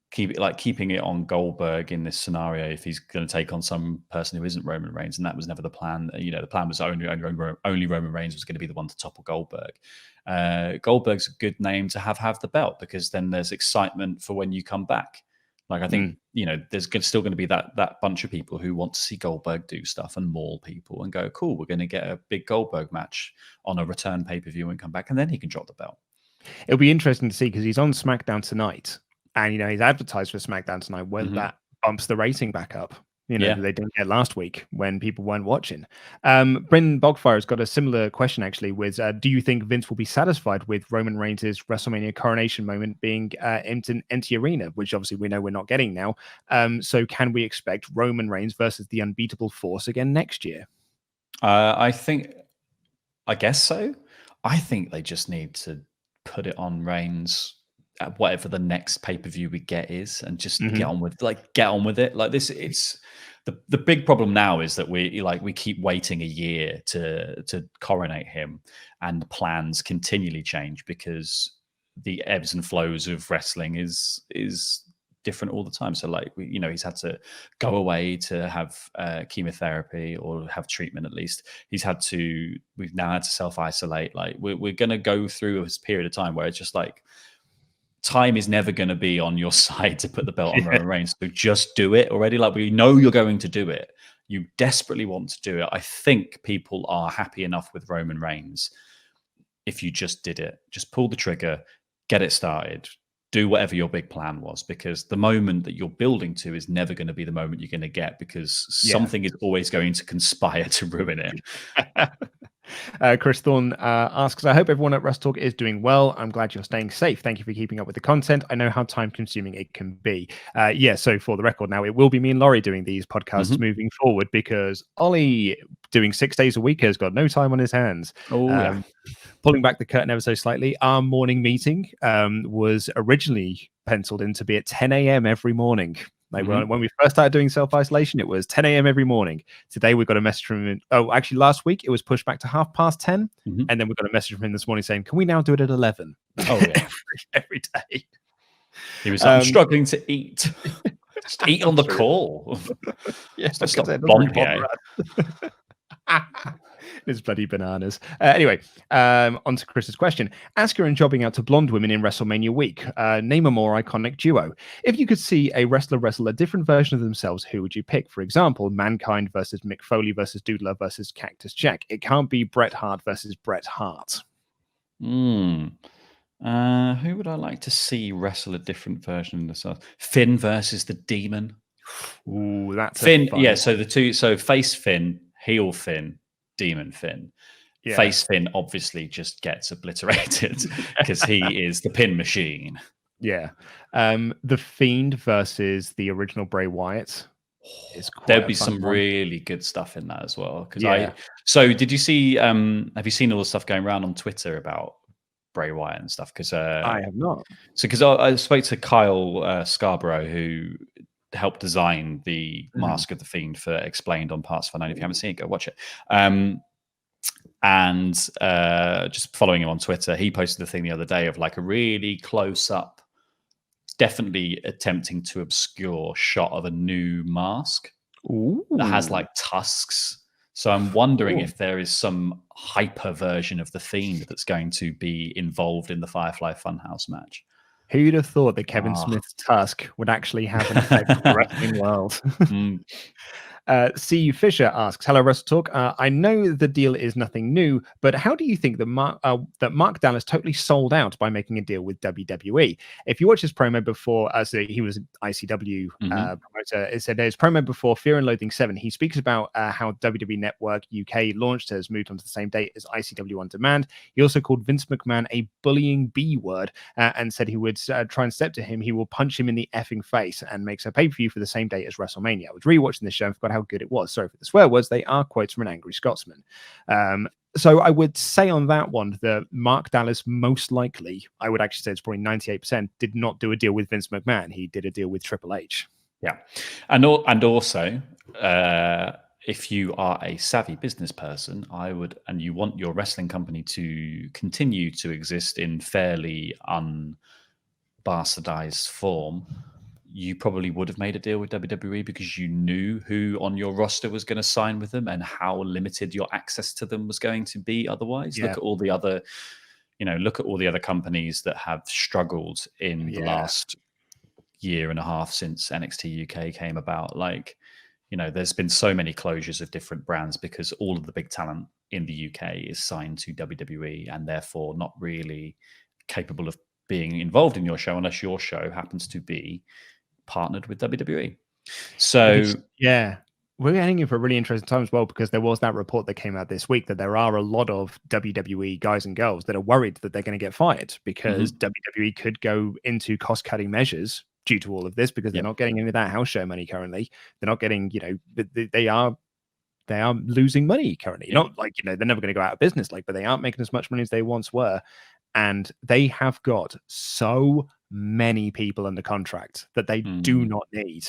[SPEAKER 2] keeping it on Goldberg in this scenario if he's going to take on some person who isn't Roman Reigns, and that was never the plan. The plan was only Roman Reigns was going to be the one to topple Goldberg. Goldberg's a good name to have the belt, because then there's excitement for when you come back. Like, I think there's still going to be that bunch of people who want to see Goldberg do stuff and maul people and go, cool, we're going to get a big Goldberg match on a return pay-per-view and come back, and then he can drop the belt.
[SPEAKER 4] It'll be interesting to see, because he's on SmackDown tonight. And, he's advertised for SmackDown tonight, whether that bumps the rating back up. They didn't get last week when people weren't watching. Bryn Bogfire's got a similar question, actually, with do you think Vince will be satisfied with Roman Reigns' WrestleMania coronation moment being empty arena, which obviously we know we're not getting now. So can we expect Roman Reigns versus the unbeatable force again next year?
[SPEAKER 2] I guess so. I think they just need to put it on Reigns at whatever the next pay-per-view we get is, and just get on with it. Like this, it's the big problem now is that we keep waiting a year to coronate him, and plans continually change because the ebbs and flows of wrestling is different all the time. So like, he's had to go away to have chemotherapy or have treatment. At least we've now had to self-isolate. Like, we're going to go through this period of time where it's just like, time is never going to be on your side to put the belt on Roman Reigns. So just do it already. Like, we know you're going to do it. You desperately want to do it. I think people are happy enough with Roman Reigns if you just did it. Just pull the trigger, get it started, do whatever your big plan was, because the moment that you're building to is never going to be the moment you're going to get, because something is always going to conspire to ruin it.
[SPEAKER 4] Chris Thorne asks, I hope everyone at WrestleTalk is doing well. I'm glad you're staying safe. Thank you for keeping up with the content. I know how time consuming it can be. So for the record now, it will be me and Laurie doing these podcasts moving forward, because Ollie, doing 6 days a week, has got no time on his hands. Pulling back the curtain ever so slightly, our morning meeting was originally penciled in to be at 10 a.m. every morning. Like, when we first started doing self-isolation, it was 10 a.m. every morning. Today, we got a message from him. Oh, actually, last week, it was pushed back to 10:30. And then we got a message from him this morning saying, can we now do it at 11?
[SPEAKER 2] Oh, yeah.
[SPEAKER 4] every day.
[SPEAKER 2] He was struggling to eat. Just eat on the call.
[SPEAKER 4] Yes,
[SPEAKER 2] stop Bompier.
[SPEAKER 4] It's bloody bananas. Anyway, on to Chris's question. Asuka and jobbing out to blonde women in WrestleMania week. Name a more iconic duo. If you could see a wrestler wrestle a different version of themselves, who would you pick? For example, Mankind versus Mick Foley versus Doodler versus Cactus Jack. It can't be Bret Hart versus Bret Hart.
[SPEAKER 2] Who would I like to see wrestle a different version of themselves? Finn versus the Demon.
[SPEAKER 4] Ooh, that's
[SPEAKER 2] Finn. Yeah, so the two. So face Finn, heel Finn, Demon Finn.
[SPEAKER 4] Yeah.
[SPEAKER 2] Face Finn obviously just gets obliterated because he is the pin machine.
[SPEAKER 4] Yeah. The Fiend versus the original Bray Wyatt.
[SPEAKER 2] There'd be some really good stuff in that as well. Because
[SPEAKER 4] so
[SPEAKER 2] did you see? Have you seen all the stuff going around on Twitter about Bray Wyatt and stuff? Because
[SPEAKER 4] I have not.
[SPEAKER 2] So because I spoke to Kyle Scarborough, who helped design the Mask of the Fiend for Explained on Parts 490. If you haven't seen it, go watch it. And just following him on Twitter, he posted a thing the other day of like a really close up, definitely attempting to obscure shot of a new mask that has like tusks. So I'm wondering if there is some hyper version of the Fiend that's going to be involved in the Firefly Funhouse match.
[SPEAKER 4] Who'd have thought that Kevin Smith's tusk would actually have an effect on the wrestling world? C. Fisher asks, "Hello, WrestleTalk. I know the deal is nothing new, but how do you think that Mark Dallas totally sold out by making a deal with WWE? If you watch his promo before, as he was an ICW promoter, it said his promo before Fear and Loathing 7. He speaks about how WWE Network UK launched has moved on to the same date as ICW On Demand. He also called Vince McMahon a bullying B word and said he would try and step to him. He will punch him in the effing face and makes a pay-per-view for the same date as WrestleMania. I was rewatching this show and forgot how good it was. Sorry for the swear words. They are quotes from an angry Scotsman. So I would say on that one that Mark Dallas most likely, I would actually say it's probably 98%, did not do a deal with Vince McMahon. He did a deal with Triple H.
[SPEAKER 2] Yeah. And also, if you are a savvy business person, and you want your wrestling company to continue to exist in fairly unbastardized form, you probably would have made a deal with WWE because you knew who on your roster was going to sign with them and how limited your access to them was going to be otherwise. Look at all the other, companies that have struggled in the last year and a half since NXT UK came about. Like, there's been so many closures of different brands because all of the big talent in the UK is signed to WWE and therefore not really capable of being involved in your show unless your show happens to be partnered with WWE. So
[SPEAKER 4] we're heading in for a really interesting time as well, because there was that report that came out this week that there are a lot of WWE guys and girls that are worried that they're going to get fired because WWE could go into cost-cutting measures due to all of this, because they're not getting any of that house show money currently. They're not getting, they are losing money currently. Not like, they're never going to go out of business, but they aren't making as much money as they once were. And they have got so many people under contract that they do not need.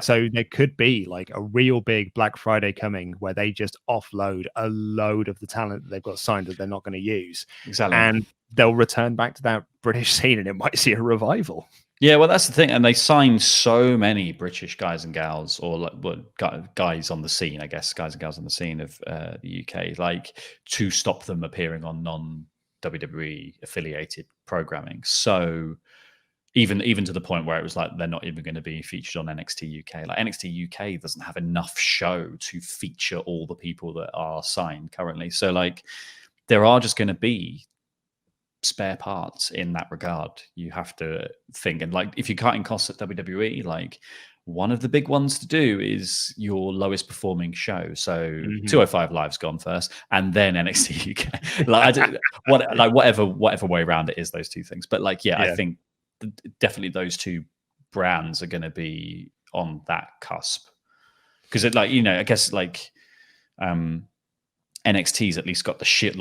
[SPEAKER 4] So there could be like a real big Black Friday coming where they just offload a load of the talent that they've got signed that they're not going to use.
[SPEAKER 2] Exactly.
[SPEAKER 4] And they'll return back to that British scene and it might see a revival.
[SPEAKER 2] Yeah, well, that's the thing. And they signed so many British guys and gals, or guys on the scene, I guess, guys and gals on the scene of the UK, to stop them appearing on non-WWE affiliated programming. So even to the point where it was like they're not even going to be featured on NXT UK. Like NXT UK doesn't have enough show to feature all the people that are signed currently. So there are just going to be spare parts in that regard. You have to think, and if you're cutting costs at WWE, one of the big ones to do is your lowest performing show. So 205 Live's gone first, and then NXT UK. Whatever way around it is, those two things. But I think definitely those two brands are going to be on that cusp, because I guess NXT's at least got the shit.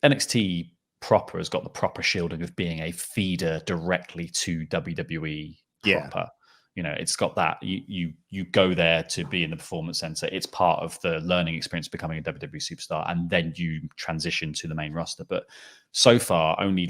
[SPEAKER 2] NXT proper has got the proper shielding of being a feeder directly to WWE proper. It's got that you go there to be in the performance center. It's part of the learning experience becoming a WWE superstar, and then you transition to the main roster. But so far, only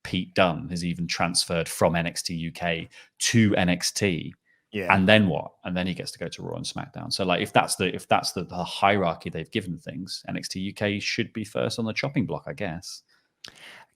[SPEAKER 2] Pete Dunne has even transferred from NXT UK to NXT
[SPEAKER 4] Yeah.
[SPEAKER 2] And then what? And then he gets to go to Raw and SmackDown. So like if that's the hierarchy they've given things, NXT UK should be first on the chopping block, I guess.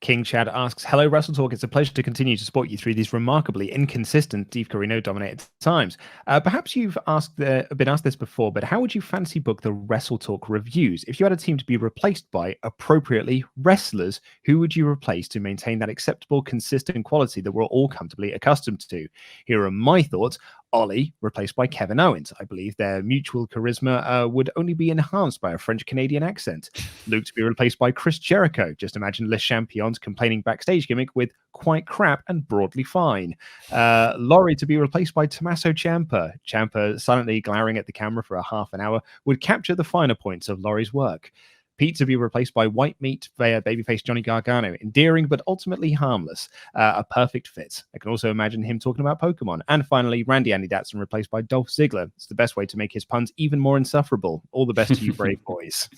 [SPEAKER 4] King Chad asks, hello, WrestleTalk. It's a pleasure to continue to support you through these remarkably inconsistent Steve Corino-dominated times. Perhaps you've been asked this before, but how would you fancy book the WrestleTalk reviews? If you had a team to be replaced by, appropriately, wrestlers, who would you replace to maintain that acceptable, consistent quality that we're all comfortably accustomed to? Here are my thoughts. Ollie, replaced by Kevin Owens. I believe their mutual charisma would only be enhanced by a French-Canadian accent. Luke to be replaced by Chris Jericho. Just imagine Les Champions complaining backstage gimmick with quite crap and broadly fine. Laurie to be replaced by Tommaso Ciampa. Ciampa, silently glaring at the camera for a half an hour, would capture the finer points of Laurie's work. Pete to be replaced by white meat via babyface Johnny Gargano. Endearing but ultimately harmless. A perfect fit. I can also imagine him talking about Pokemon. And finally, Randy Andy Datson replaced by Dolph Ziggler. It's the best way to make his puns even more insufferable. All the best to you, brave boys.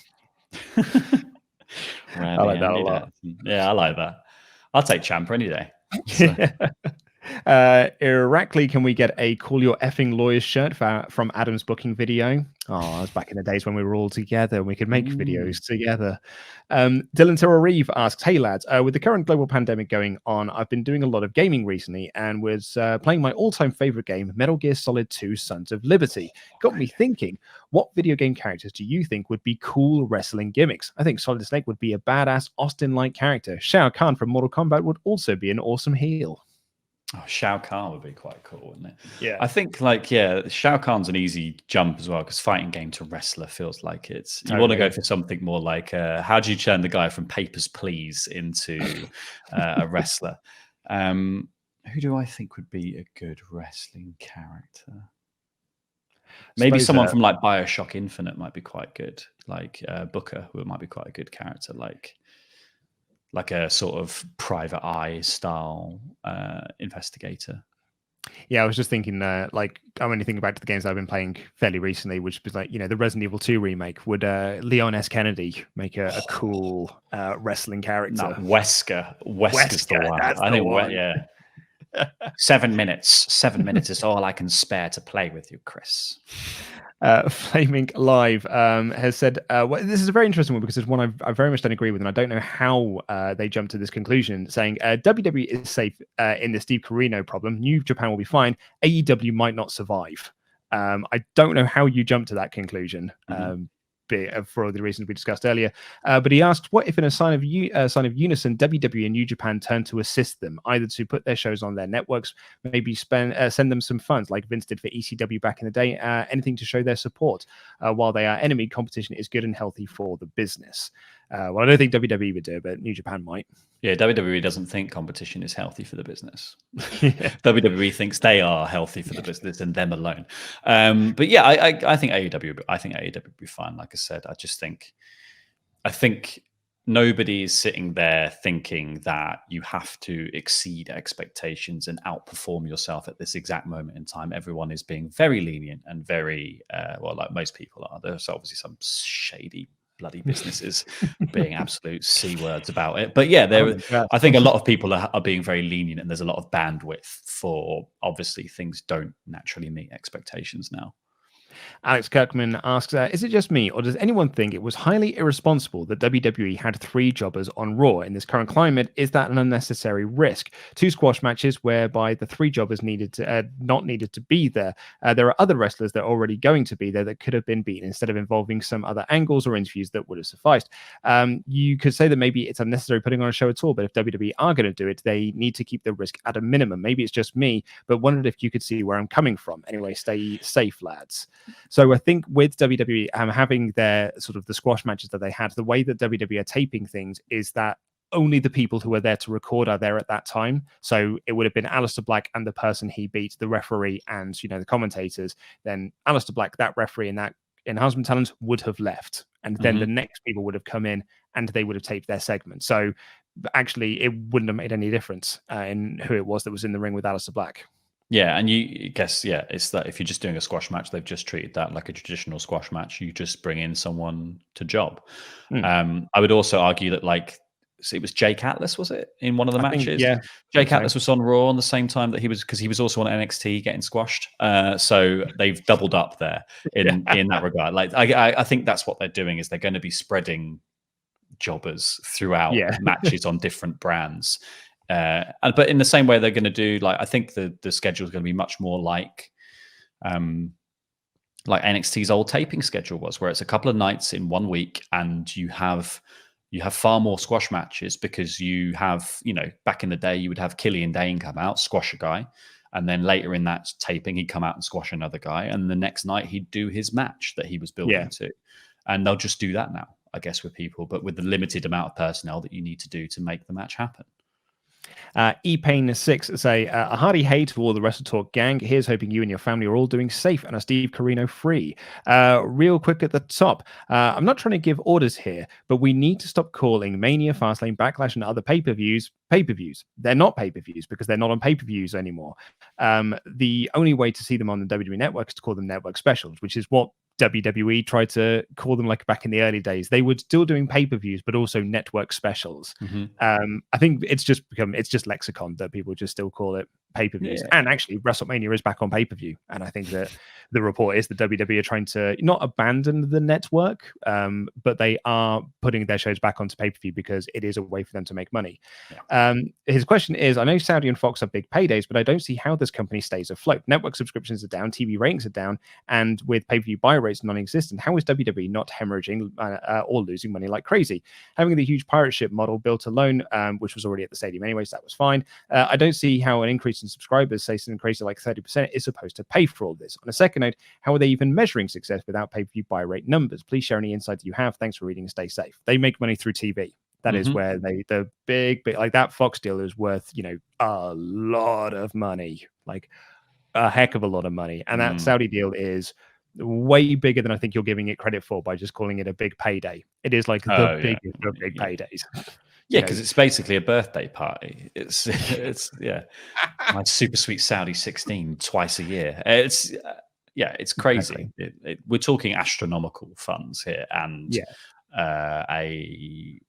[SPEAKER 2] I like that a lot. Yeah, I like that. I'll take Ciampa any day. So.
[SPEAKER 4] Irakli, can we get a Call Your Effing Lawyers shirt from Adam's booking video? Oh, it was back in the days when we were all together and we could make videos together. Dylan Terrell Reeve asks, hey lads, with the current global pandemic going on, I've been doing a lot of gaming recently and was playing my all-time favorite game, Metal Gear Solid 2 Sons of Liberty. Got me thinking, what video game characters do you think would be cool wrestling gimmicks? I think Solid Snake would be a badass Austin-like character. Shao Kahn from Mortal Kombat would also be an awesome heel.
[SPEAKER 2] Oh, Shao Kahn would be quite cool, wouldn't it?
[SPEAKER 4] Yeah.
[SPEAKER 2] I think, Shao Kahn's an easy jump as well, because fighting game to wrestler feels like it's... You want to go for something more like, how do you turn the guy from Papers, Please into a wrestler? Who do I think would be a good wrestling character? Maybe someone from, like, BioShock Infinite might be quite good. Like, Booker, who might be quite a good character, like a sort of Private Eye style investigator.
[SPEAKER 4] Yeah, I was just thinking, I'm only thinking back to the games I've been playing fairly recently, which was like, the Resident Evil 2 remake. Would Leon S. Kennedy make a cool wrestling character?
[SPEAKER 2] No, Wesker's the one. I think, yeah. 7 minutes. 7 minutes is all I can spare to play with you, Chris.
[SPEAKER 4] Flaming Live has said, this is a very interesting one because it's one I very much don't agree with, and I don't know how they jumped to this conclusion, saying WWE is safe in the Steve Corino problem. New Japan will be fine. AEW might not survive. I don't know how you jumped to that conclusion. For all the reasons we discussed earlier. But he asked, what if in a sign of unison, WWE and New Japan turn to assist them, either to put their shows on their networks, maybe send them some funds like Vince did for ECW back in the day, anything to show their support. While they are enemy, competition is good and healthy for the business. Well, I don't think WWE would do it, but New Japan might. Yeah,
[SPEAKER 2] WWE doesn't think competition is healthy for the business. WWE thinks they are healthy for the business and them alone. But yeah, I think AEW. I think AEW would be fine. Like I said, I think nobody is sitting there thinking that you have to exceed expectations and outperform yourself at this exact moment in time. Everyone is being very lenient and very like most people are. There's obviously some shady bloody businesses being absolute C words about it. But yeah, I think a lot of people are being very lenient, and there's a lot of bandwidth for, obviously, things don't naturally meet expectations now.
[SPEAKER 4] Alex Kirkman asks, is it just me, or does anyone think it was highly irresponsible that WWE had 3 jobbers on Raw in this current climate? Is that an unnecessary risk? 2 squash matches whereby the 3 jobbers not needed to be there. There are other wrestlers that are already going to be there that could have been beaten instead of involving some other angles or interviews that would have sufficed. You could say that maybe it's unnecessary putting on a show at all, but if WWE are going to do it, they need to keep the risk at a minimum. Maybe it's just me, but wondered if you could see where I'm coming from. Anyway, stay safe, lads. So I think with WWE having their sort of the squash matches that they had, the way that WWE are taping things is that only the people who are there to record are there at that time. So it would have been Aleister Black and the person he beat, the referee and, the commentators. Then Aleister Black, that referee and that enhancement talent would have left. And then the next people would have come in and they would have taped their segment. So actually it wouldn't have made any difference in who it was that was in the ring with Aleister Black.
[SPEAKER 2] Yeah, and you guess, it's that if you're just doing a squash match, they've just treated that like a traditional squash match. You just bring in someone to job. I would also argue that, like, it was Jake Atlas, was it, in one of the
[SPEAKER 4] I think,
[SPEAKER 2] matches?
[SPEAKER 4] yeah.
[SPEAKER 2] Jake Atlas was on Raw on the same time that because he was also on NXT getting squashed. So they've doubled up there in that regard. Like I think that's what they're doing, is they're going to be spreading jobbers throughout matches on different brands. But in the same way, they're going to do, like, I think the schedule is going to be much more like NXT's old taping schedule was, where it's a couple of nights in 1 week, and you have far more squash matches, because you have, back in the day, you would have Killian Dane come out, squash a guy, and then later in that taping, he'd come out and squash another guy, and the next night he'd do his match that he was building to. And they'll just do that now, I guess, with people, but with the limited amount of personnel that you need to do to make the match happen.
[SPEAKER 4] ePain6 say, a hearty hey to all the WrestleTalk gang. Here's hoping you and your family are all doing safe and are Steve Carino free. Real quick at the top, I'm not trying to give orders here, but we need to stop calling Mania, Fastlane, Backlash, and other pay-per-views. They're not pay-per-views because they're not on pay-per-views anymore. The only way to see them on the WWE Network is to call them network specials, which is what WWE tried to call them, like back in the early days. They were still doing pay-per-views, but also network specials. I think it's just lexicon that people just still call it pay-per-views. And actually, WrestleMania is back on pay-per-view. And I think that the report is that WWE are trying to not abandon the network, but they are putting their shows back onto pay-per-view because it is a way for them to make money. His question is, I know Saudi and Fox are big paydays, but I don't see how this company stays afloat. Network subscriptions are down, TV ratings are down, and with pay-per-view buy rates non-existent, how is WWE not hemorrhaging or losing money like crazy? Having the huge pirate ship model built alone, which was already at the stadium anyway, so that was fine. I don't see how an increase in subscribers, say something crazy like 30%, is supposed to pay for all this. On a second note, how are they even measuring success without pay-per-view buy rate numbers? Please share any insights you have. Thanks for reading and stay safe. They make money through TV. That is where the big, like that Fox deal is worth, a lot of money, like a heck of a lot of money. And that Saudi deal is way bigger than I think you're giving it credit for by just calling it a big payday. It is like the biggest of big paydays.
[SPEAKER 2] Yeah, because it's basically a birthday party. It's my super sweet Saudi 16 twice a year. It's crazy.
[SPEAKER 4] Exactly.
[SPEAKER 2] We're talking astronomical funds here, and a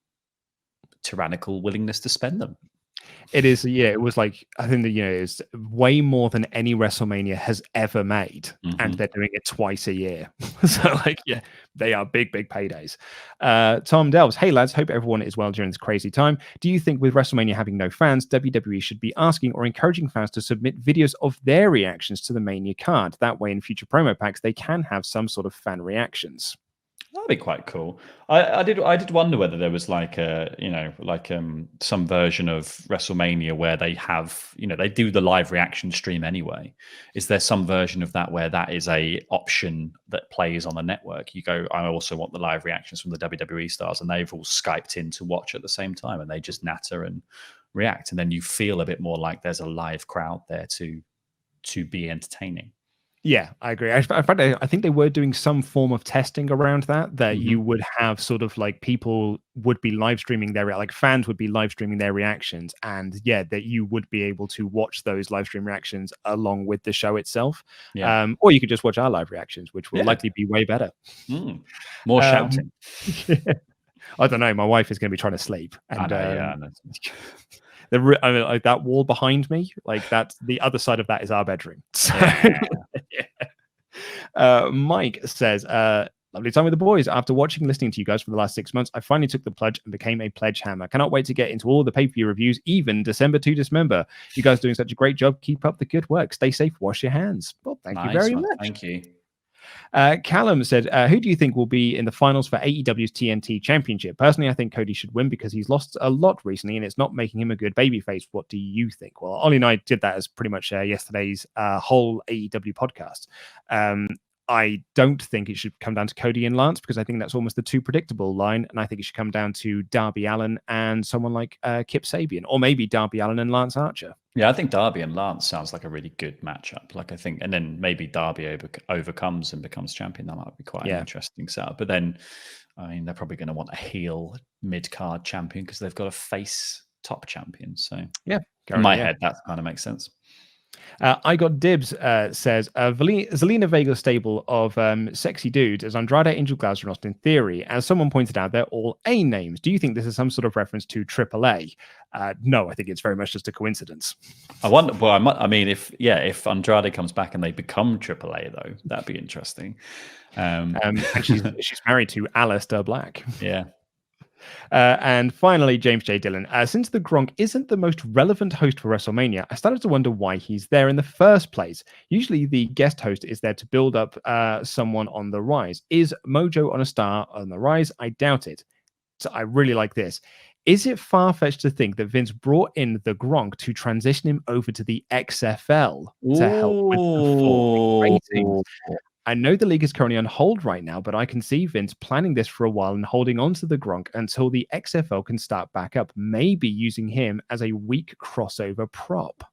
[SPEAKER 2] tyrannical willingness to spend them.
[SPEAKER 4] It is, it was like, I think that, it's way more than any WrestleMania has ever made, and they're doing it twice a year. So, they are big, big paydays. Tom Delves, hey lads, hope everyone is well during this crazy time. Do you think with WrestleMania having no fans, WWE should be asking or encouraging fans to submit videos of their reactions to the Mania card? That way, in future promo packs, they can have some sort of fan reactions.
[SPEAKER 2] That'd be quite cool. I did wonder whether there was some version of WrestleMania where they have, they do the live reaction stream anyway. Is there some version of that where that is a option that plays on the network? You go, I also want the live reactions from the WWE stars, and they've all Skyped in to watch at the same time, and they just natter and react, and then you feel a bit more like there's a live crowd there to be entertaining.
[SPEAKER 4] Yeah, I agree. In fact, I think they were doing some form of testing around that you would have sort of like people would be live streaming fans would be live streaming their reactions, and that you would be able to watch those live stream reactions along with the show itself. Or you could just watch our live reactions, which will likely be way better.
[SPEAKER 2] More shouting.
[SPEAKER 4] I don't know. My wife is going to be trying to sleep, and
[SPEAKER 2] I know.
[SPEAKER 4] Like that wall behind me, like that's the other side of that is our bedroom. So, Mike says, lovely time with the boys. After watching and listening to you guys for the last 6 months, I finally took the pledge and became a pledge hammer. Cannot wait to get into all the pay-per-view reviews, even December to Dismember. You guys are doing such a great job. Keep up the good work. Stay safe. Wash your hands. Well, thank you very much.
[SPEAKER 2] Thank you.
[SPEAKER 4] Callum said, who do you think will be in the finals for AEW's TNT Championship? Personally, I think Cody should win because he's lost a lot recently and it's not making him a good babyface. What do you think? Well, Ollie and I did that as pretty much yesterday's whole AEW podcast. I don't think it should come down to Cody and Lance because I think that's almost the too predictable line. And I think it should come down to Darby Allin and someone like Kip Sabian, or maybe Darby Allin and Lance Archer.
[SPEAKER 2] Yeah, I think Darby and Lance sounds like a really good matchup. Like, I think, and then maybe Darby overcomes and becomes champion. That might be quite an interesting setup. But then, I mean, they're probably going to want a heel mid-card champion because they've got a face top champion. So, in my head, that kind of makes sense.
[SPEAKER 4] I Got Dibs says Zelina Vega's stable of sexy dudes as Andrade, Angel, Glauser, and Austin Theory. As someone pointed out, they're all A names. Do you think this is some sort of reference to AAA? No, I think it's very much just a coincidence.
[SPEAKER 2] I wonder. Well, I mean, if Andrade comes back and they become AAA, though, that'd be interesting.
[SPEAKER 4] And she's married to Aleister Black.
[SPEAKER 2] Yeah.
[SPEAKER 4] And finally, James J. Dillon. Since the Gronk isn't the most relevant host for WrestleMania, I started to wonder why he's there in the first place. Usually, the guest host is there to build up someone on the rise. Is Mojo on a star on the rise? I doubt it. So I really like this. Is it far-fetched to think that Vince brought in the Gronk to transition him over to the XFL to help with the falling ratings? I know the league is currently on hold right now, but I can see Vince planning this for a while and holding on to the Gronk until the XFL can start back up, maybe using him as a weak crossover prop.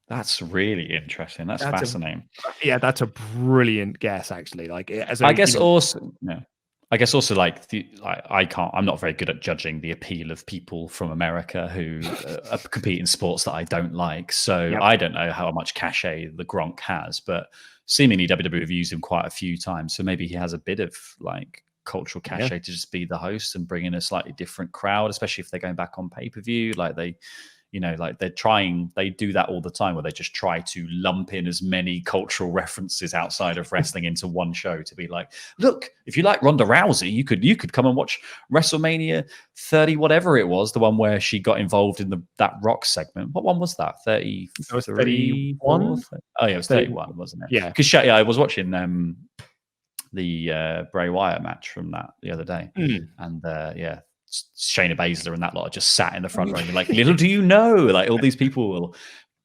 [SPEAKER 2] That's really interesting. That's fascinating.
[SPEAKER 4] That's a brilliant guess, actually. Like,
[SPEAKER 2] I guess also, I'm not very good at judging the appeal of people from America who compete in sports that I don't like. So I don't know how much cachet the Gronk has, but seemingly WWE have used him quite a few times. So maybe he has a bit of like cultural cachet to just be the host and bring in a slightly different crowd, especially if they're going back on pay-per-view. Like they do that all the time where they just try to lump in as many cultural references outside of wrestling into one show to be like, look, if you like Ronda Rousey, you could come and watch WrestleMania 30, whatever it was, the one where she got involved in that Rock segment. What one was that? 31? Oh yeah, it was 31, wasn't it?
[SPEAKER 4] Yeah.
[SPEAKER 2] Because I was watching the Bray Wyatt match from that the other day. And Shayna Baszler and that lot just sat in the front row and like, little do you know, like all these people will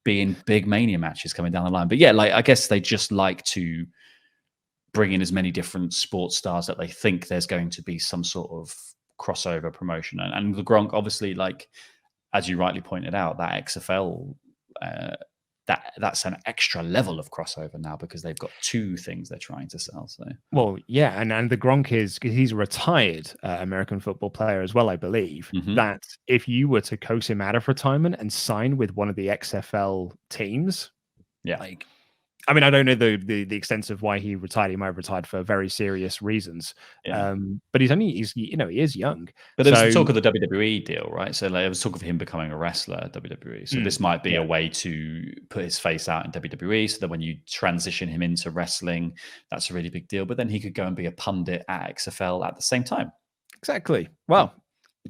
[SPEAKER 2] be in big Mania matches coming down the line. But yeah, like I guess they just like to bring in as many different sports stars that they think there's going to be some sort of crossover promotion. And the Gronk, obviously, like as you rightly pointed out, that XFL that's an extra level of crossover now because they've got two things they're trying to sell. So
[SPEAKER 4] well, yeah, and the Gronk he's a retired American football player as well, I believe. That if you were to coax him out of retirement and sign with one of the XFL teams, like, I mean, I don't know the extent of why he retired. He might have retired for very serious reasons. But he is young.
[SPEAKER 2] But there was talk of the WWE deal, right? So like, there was talk of him becoming a wrestler at WWE. So this might be a way to put his face out in WWE so that when you transition him into wrestling, that's a really big deal. But then he could go and be a pundit at XFL at the same time.
[SPEAKER 4] Exactly. Well,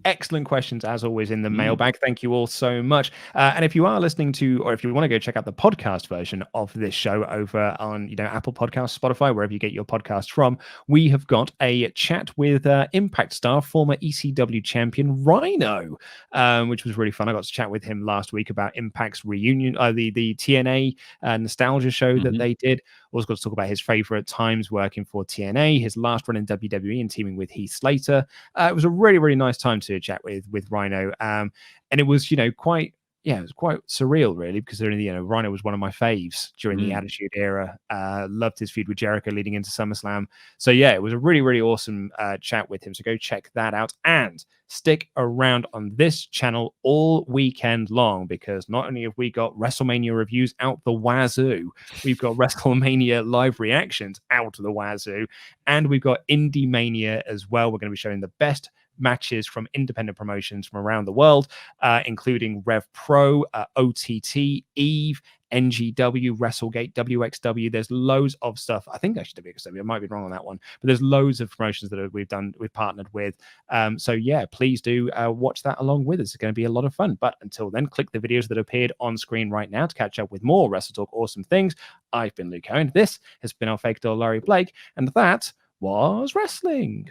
[SPEAKER 4] excellent questions as always in the mailbag. Thank you all so much. And if you are listening to, or if you want to go check out the podcast version of this show over on, Apple Podcasts, Spotify, wherever you get your podcasts from, we have got a chat with Impact star, former ECW champion Rhino, which was really fun. I got to chat with him last week about Impact's reunion, the TNA nostalgia show that they did. Also got to talk about his favorite times working for TNA, his last run in WWE and teaming with Heath Slater. It was a really, really nice time to chat with Rhino. And it was, quite surreal, really, because Rhino was one of my faves during the Attitude Era. Loved his feud with Jericho leading into SummerSlam. So yeah, it was a really, really awesome chat with him. So go check that out and stick around on this channel all weekend long, because not only have we got WrestleMania reviews out the wazoo, we've got WrestleMania live reactions out the wazoo, and we've got Indie Mania as well. We're going to be showing the best matches from independent promotions from around the world, including Rev Pro, OTT, Eve, NGW, WrestleGate, WXW. There's loads of stuff. I think actually WXW, I might be wrong on that one, but there's loads of promotions that we've partnered with. So yeah, please do watch that along with us. It's going to be a lot of fun. But until then, click the videos that appeared on screen right now to catch up with more WrestleTalk awesome things. I've been Luke Owen. This has been our fake door, Laurie Blake, and that was wrestling.